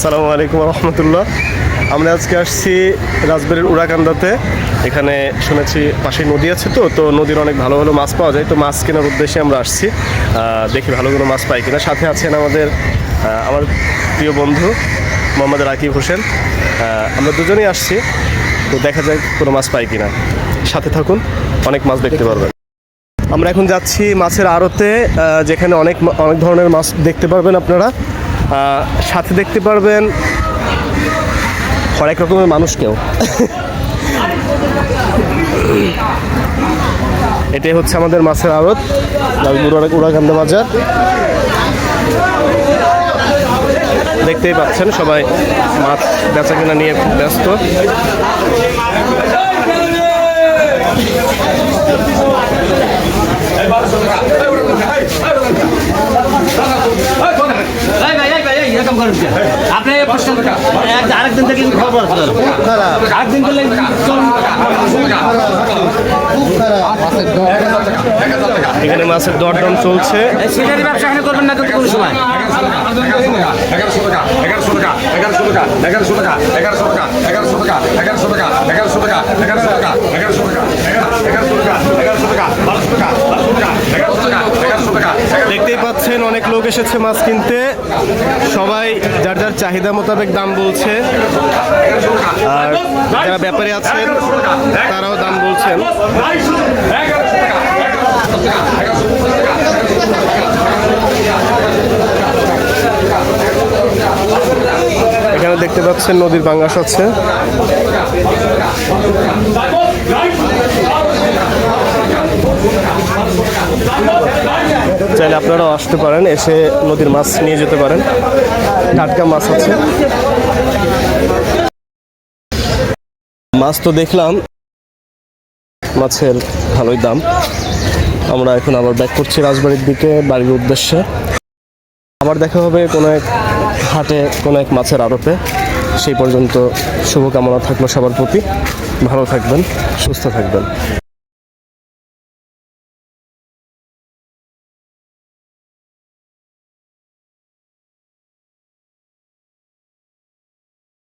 আসসালামু আলাইকুম রহমতুল্লাহ। আমরা আজকে আসছি রাজবাড়ির উড়াকান্দাতে। এখানে শুনেছি পাশে নদী আছে, তো নদীর অনেক ভালো ভালো মাছ পাওয়া যায়। তো মাছ কেনার উদ্দেশ্যে আমরা আসছি, দেখি ভালো কোনো মাছ পাই কিনা। সাথে আছেন আমার প্রিয় বন্ধু মোহাম্মদ রাকিব হোসেন। আমরা দুজনেই আসছি, তো দেখা যায় কোনো মাছ পাই কিনা। সাথে থাকুন, অনেক মাছ দেখতে পারবেন। আমরা এখন যাচ্ছি মাছের আড়তে, যেখানে অনেক অনেক ধরনের মাছ দেখতে পারবেন আপনারা। সাথে দেখতে পারবেন হরেক রকমের মানুষকেও। এটাই হচ্ছে আমাদের মাছের আড়ত, উড়াকান্দা বাজার। দেখতেই পাচ্ছেন সবাই মাছ বেচা কেনা নিয়ে খুব ব্যস্ত। আপনি আরেকদিন থেকে খবর আরেকদিন করলে এখানে মাছের দরদাম চলছে। সিটারি ব্যবসা এখানে করবেন না কিন্তু কোনো সময়। 1100 টাকা 1100 টাকা 1100 টাকা 1100 টাকা 1100 টাকা 1100 টাকা 1100 টাকা 1100 টাকা 1100 টাকা 1100 টাকা 1100 টাকা 1100 টাকা 1200 টাকা 1200 টাকা 1100 টাকা 1100 টাকা। দেখতেই পাচ্ছেন অনেক লোক এসেছে মাছ কিনতে। সবাই যার যার চাহিদা মোতাবেক দাম বলছে, আর যারা ব্যাপারী আছেন তারাও দাম বলছেন। এখানে দেখতে পাচ্ছেন নদীর পাঙ্গাস আছে। চাইলে আপনারাও আসতে পারেন, এসে নদীর মাছ নিয়ে যেতে পারেন। টাটকা মাছ আছে। মাছ তো দেখলাম, মাছের ভালোই দাম। আমরা এখন আবার ব্যাক করছি রাজবাড়ির দিকে, বাড়ির উদ্দেশ্যে। আবার দেখা হবে কোনো এক হাটে, কোনো এক মাছের আড়তে। সেই পর্যন্ত শুভকামনা থাকলো সবার প্রতি। ভালো থাকবেন, সুস্থ থাকবেন।